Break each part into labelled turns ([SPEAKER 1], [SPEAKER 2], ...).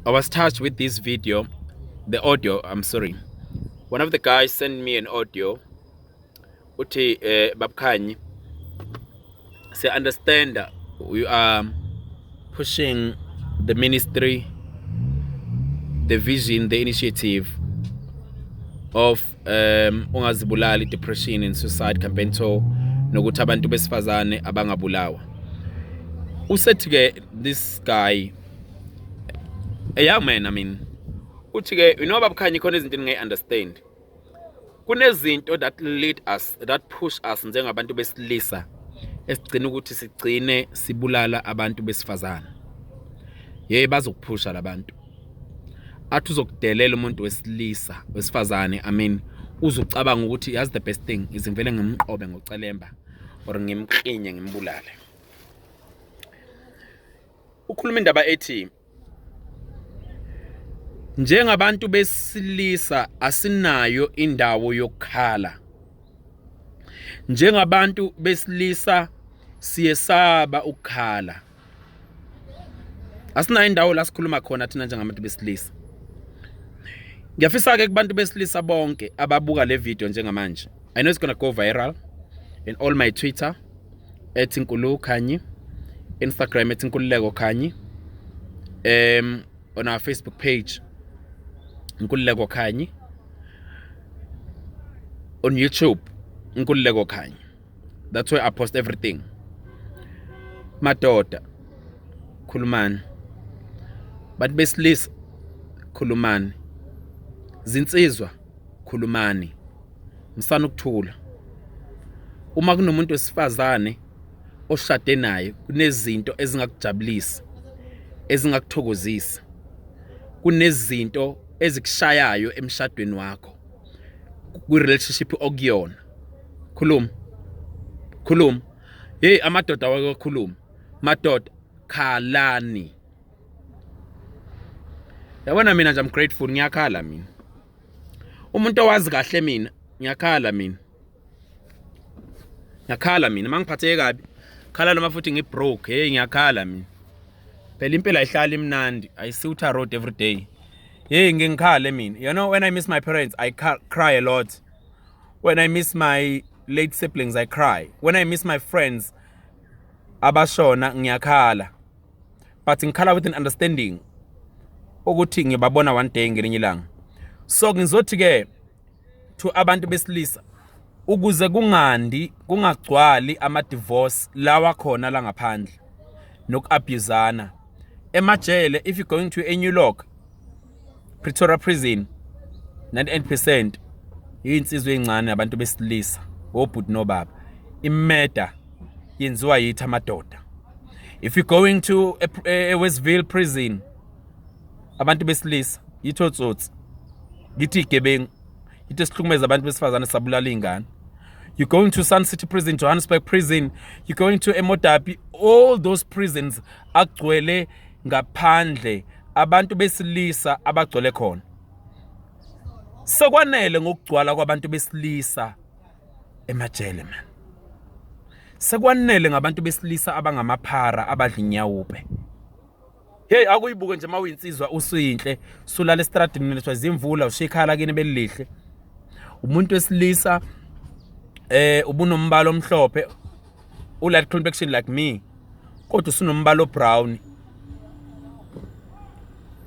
[SPEAKER 1] I was touched with this video, the audio, I'm sorry. One of the guys sent me an audio. Uthi Bab Khanyi, say understand we are pushing the ministry, the vision, the initiative of ungazibulali depression and suicide campaign to nokuthi abantu besifazane abangabulawa. Usethi ke this guy, a young man, I mean, uthi ke you know Bab Khanyi khona izinto ngingayi understand. Kunezinto that lead us, that push us njengabantu besilisa esigcina ukuthi sigcine sibulala abantu besifazane. Bazokuphusha labantu. Athi uzokudelela umuntu wesilisa wesifazane, I mean, uzucabanga ukuthi yazi the best thing is ngivele ngimqobe ngocelemba or ngimklinye ngimbulale. Ukhuluma indaba ethi njengabantu besilisa asinayo indawo yokukhala. Njengabantu besilisa siyesaba ukukhala. Asinayo indawo la sikhuluma khona thina njengabantu besilisa. Ngiyafisa ke kubantu besilisa bonke ababuka le video njengamanje. I know it's going to go viral in all my Twitter @Nkululeko Khanyi, Instagram @Nkululeko Khanyi, on our Facebook page Nkululeko Khanyi, on YouTube Nkululeko Khanyi. That's where I post everything. Madoda khulumani, bantu besilisa khulumani, zinsizwa khulumani, msana ukuthula. Uma kunomuntu wesifazane oshade naye kunezinto ezingakujabulisa, ezingakuthokozisa, kunezinto ezikushayayo emshadweni wakho, ku-relationship okuyona. Khuluma. Amadoda wakhuluma. Madoda khalani. Yabona mina nje I'm grateful, ngiyakhala mina. Umuntu owazi kahle mina, ngiyakhala mina. Ngiyakhala mina mangiphatheke kabi. Khala noma futhi ngibroke, ngiyakhala mina. Phela impela ayihlali imnandi, ayisuthi a road every day. Ngikhale mina. You know, when I miss my parents, I cry a lot. When I miss my late siblings, I cry. When I miss my friends, abashona ngiyakhala. But ngikhala with an understanding ukuthi ngibabona one day ngelinye ilanga. So ngizothi ke to abantu besilisa ukuze kungagcwali ama divorce lawa khona la ngaphandle nokuabusana emajele. If you're going to a New York Pretoria prison, 98% yinsizwe encane abantu besilisa obhuti nobaba. Imeda yenziwa yithi amadoda. If you're going to a Westville prison, abantu besilisa yithotsotsi, yithi igebengu, yithi sihlukumeza abantu besifazane sabulala ingane. You're going to Sun City prison, Johannesburg prison, you're going to Emodapi, all those prisons agcwele ngaphandle abantu besilisa abagcwele khona. Sekwanele ngokugcwala kwabantu besilisa emajele man. Sekwanele ngabantu besilisa abangamaphara abadla inyawupe. Akuyibuke nje mawinsizwa usuyinhle, sulala estradini nethwa izimvula ushikhala kini belihle. Umuntu wesilisa ubunombala omhlophe, light complexion like me, kodwa usunombala brown.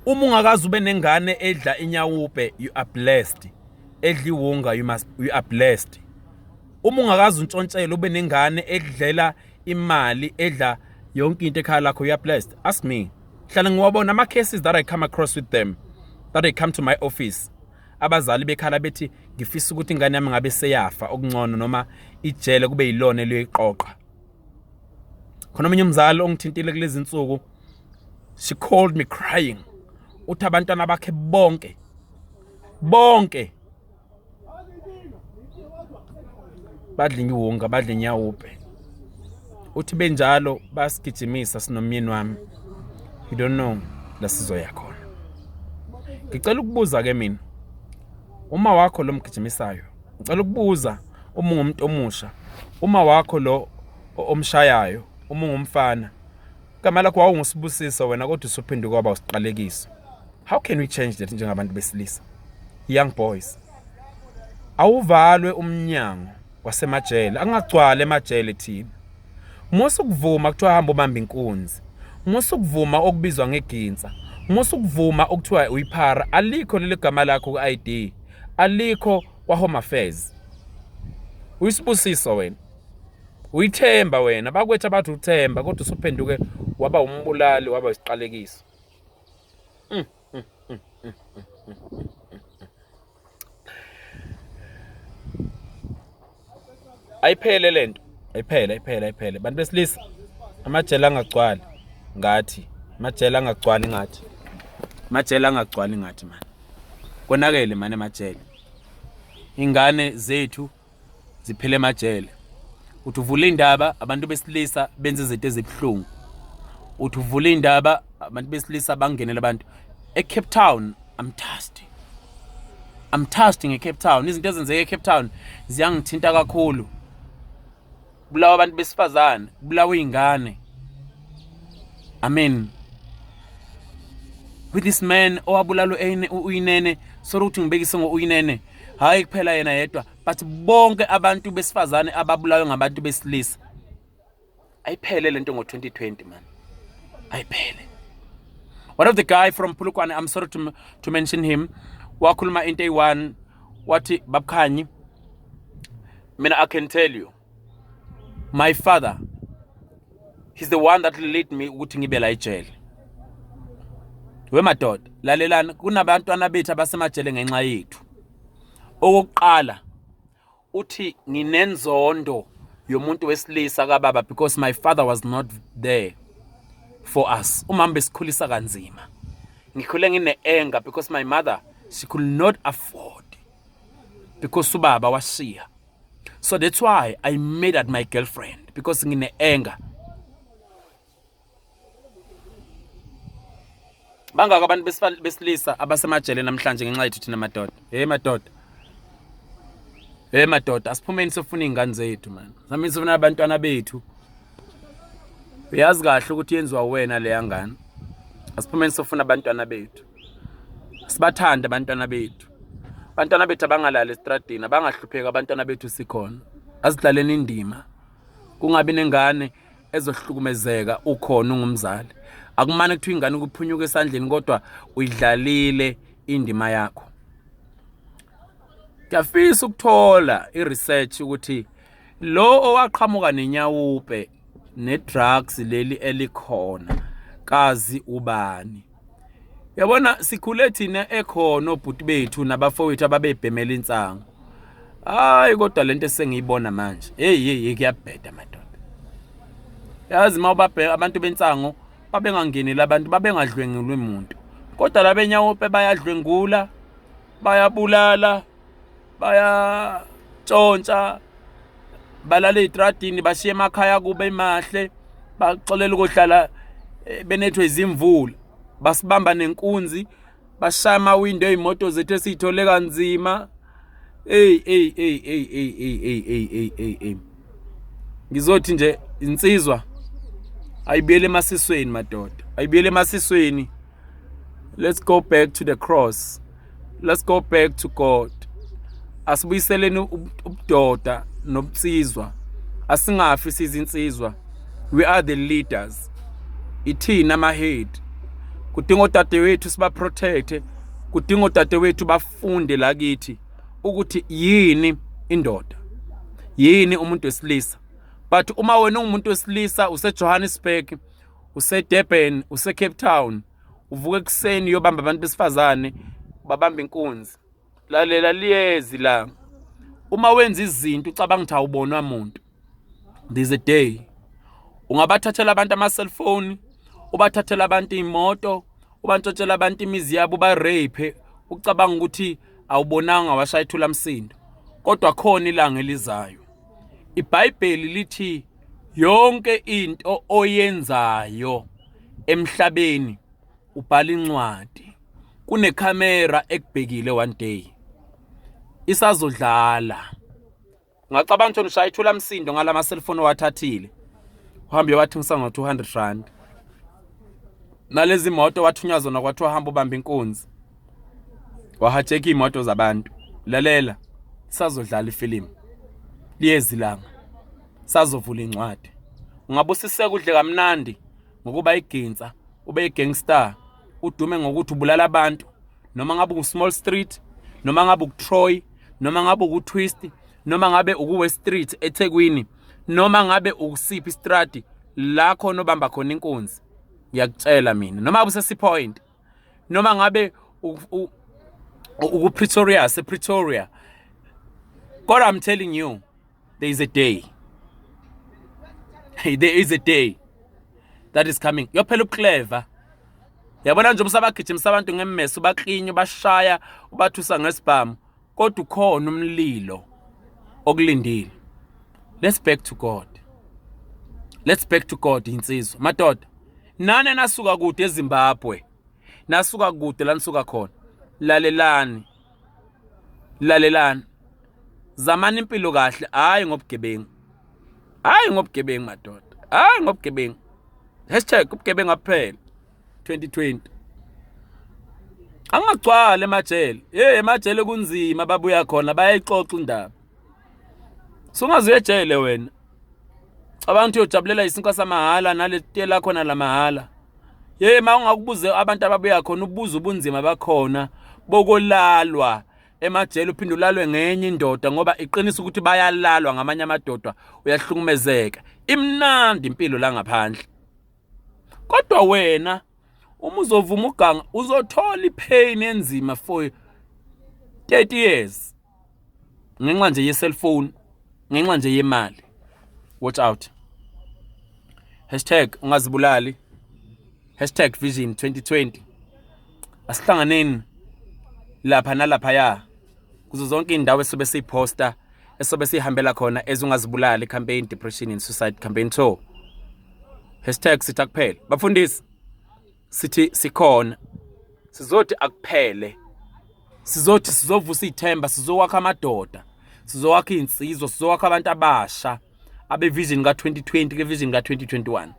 [SPEAKER 1] Uma ungakazi ube nengane edla inyawupe, you are blessed. Edla iwunga, you are blessed. Uma ungakazi untshontshelwe ube nengane edlela imali, edla yonke into ekhaya lakho, you are blessed. Ask me. Hlala ngiwabona ama cases that I come across with them, that they come to my office. Abazali bekhala bethi ngifisa ukuthi ingane yami ngabe seyafa okungcono noma ijele kube yilona eliyiqoqa. Khona omunye umzali ongithintile kulezi insuku, she called me crying. Uthi abantwana bakhe bonke badla iwunga, badla inyawupe. Uthi benjalo basigijimisa sinomyeni wami. You don't know la sizoya khona. Ngicela ukubuza ke mina, uma wakho lo mgijimisayo, ngicela ukubuza uma ungumuntu omusha, uma wakho lo omshayayo, uma ungumfana, igama lakho wawungusibusisa wena kodwa usuphenduka kwaba usiqalekiso. How can we change that njengabantu besilisa? Young boys. Awuvalwe umnyango wasemajele, angagcwala emajele thina. Musu kuvuma kuthiwa hamba ubamba inkunzi. Musu kuvuma okubizwa ngeginsa. Musu kuvuma okuthiwa uyiphara, alikho leli gama lakho ku-ID. Alikho kwa Home Affairs. Uyisibusiso wena. Uyithemba wena, bakwethu abathi uthemba kodwa usuphenduke waba umbulali, waba isiqalekiso. Ayiphele lento. Ayiphele. Bantu besilisa amajele angagcwali ngathi. Amajele angagcwali ngathi. Amajele angagcwali ngathi man. Konakele man emajele. Ingane zethu ziphele emajele. Uthi uvula indaba abantu besilisa benze izinto ezibhlungu. Uthi uvula indaba abantu besilisa bangenela abantu eCape Town. I'm thirsty ngeCape Town. Izinto ezenzeke eCape Town ziyangithinta kakhulu. Bulawa abantu besifazane, bulawa ingane. I mean, with this man owabulalo uyinene, sokuthi ngibekise ngouyinene, hayi kuphela yena yedwa, but bonke abantu besifazane ababulawe ngabantu besilisa. Ayiphele lento ngo2020 man. Ayiphele. One of the guy from Pulukwane, I'm sorry to mention him, wakhuluma into eyi-1 wathi babkhanyi, mina I can tell you, my father, he's the one that led me ukuthi ngibe la ejele. Wemadoda, lalelana, kunabantwana bethu abasemajele ngenxa yethu. Okokuqala, uthi nginenzondo yomuntu wesilisa kababa because my father was not there for us. Umama besikhulisa kanzima. Ngikhule ngine-anger because my mother, she could not afford because ubaba washiya. So that's why I made at my girlfriend because ngine-anger. Bangaka abantu besilisa abasemajele namhlanje ngenxa yethu thina madoda. Madoda, asiphumeni sofuna ingane zethu man. Sami sifuna abantwana bethu. Uyazi kahle ukuthi yenziwa wena le yangane. Asiphumeni sofuna abantwana bethu. Sibathanda abantwana bethu. Abantwana bethu abangalala estradini, abangahlupheka abantwana bethu sikhona. Asidlaleni indima. Kungabi nengane ezohlukumezeka ukhona ungumzali. Akumane kuthiwa ingane ukuphunyuka esandleni kodwa uyidlalile indima yakho. Ngiyafisa ukuthola iresearch ukuthi lo owaqhamuka nenyawupe nedrugs leli elikhona kazi ubani. Yabona sikhule thina ekhona obhuti bethu nabafowethu ababebhemela insango. Hayi kodwa lento esengiyibona manje. Hey kuyabheda madoda. Yazi mawubabheka abantu bensango babengangenela abantu babengadlwengulwe umuntu. Kodwa labenyawupe bayadlwengula, bayabulala, bayatshontsha, balala ezitradini bashiya emakhaya kube emahle, baxolela ukuhlala benethwe izimvula. Basibamba nenkunzi, bashaya amawindow ezimoto zethu esithole kanzima. Ngizothi nje insizwa ayibiyele emasisweni madoda. Ayibiyele emasisweni. Let's go back to the cross. Let's go back to God. Asibuyiseleni ubudoda nobunsizwa. Asingafi sizinsizwa. We are the leaders. Ithina amahead. Kudinga odadewethu siba protect. Kudinga odadewethu bafunde lakithi ukuthi yini indoda. Yini umuntu wesilisa. But uma wena ungumuntu wesilisa useJohannesburg, useDurban, useCape Town, uvuka ekseni yobamba abantu besifazane, babamba inkunzi. Lalela liyezi la. Uma wenza izinto ucabanga ukuthi awubonwa umuntu. There's a day ungabathathela abantu ama cellphone, ubathathela abantu imoto, ubantshotshela abantu imizi yabo ba rape, ucabanga ukuthi awubonanga washayithula umsindo. Kodwa khona ilanga elizayo. iBhayibheli lithi yonke into oyenzayo emhlabeni ubhala incwadi. Kunekhamera ekubhekile one day. Isazodlala. Ngacabanga ukuthi ushayithula umsindo ngalama cellphone owathathile. Uhambe wathi ngisa ngo 200 rand. nalezi moto wathunywa zona kwathiwa hamba ubamba inkunzi wahajeka imoto zabantu. Lalela, sazodlala ifilimu liyezilanga, sazovula incwadi. Ungabe usiseka udle kamnandi ngokuba iginsa, ube igangster, udume ngokuthi ubulala abantu, noma ngabe uSmall Street, noma ngabe uTroy, noma ngabe uTwist, noma ngabe uWest Street eThekwini, noma ngabe ukusiphi istrati la khona obamba khona inkunzi. Ngiyakutshela mina, noma ngabe usesiPoint, noma ngabe Pretoria, Pretoria. God, I'm telling you, there is a day. Hey, there is a day that is coming. Yophela uclever. Yabona nje umsabagijimisa abantu ngemmese ubaklinye bashaya ubathusa ngesibhamu kodwa ukhona umlilo okulindile. Let's back to God. Let's back to God insizwa. Madoda, nane nasuka kude eZimbabwe. Nasuka kude la nisuka khona. Lalelani. Lalelani. Zamani impilo kahle, hayi ngobugebengu. Hayi ngobugebengu madoda. Hayi ngobugebengu. #ubugebengu kuphela 2020. Angagcwala emajele. Emajele kunzima babuya khona bayayixoxa indaba. Sungaze ejele wena. Abantu uyojabulela isinkwa samahala naletela khona la mahala. Mawungakubuze abantu ababuya khona ubuza ubunzima bakhona bokolalwa emajele uphinde ulalwe ngenye indoda ngoba iqinisa ukuthi bayalalwa ngamanye amadoda uyahlukumezeka. Imnandi impilo la ngaphandle. Kodwa wena uma uzovuma uganga uzothola ipain enzima for 30 years. Ngenxa nje ye-cellphone, ngenxa nje yemali. Watch out. #ungazibulali. #vision 2020. Asihlanganeni lapha nalapha ya. Kuzo zonke indawo esobe siposta, esobe sihambela khona ezungazibulali campaign depression and suicide campaign tour. #sithi akuphele. Bafundisi sithi sikhona. Sizothi akuphele. Sizothi sizovusa ithemba, sizowakha amadoda. Sizowakha insizwa, sizowakha abantu abasha. Abe vision ka 2020 ke vision ka 2021.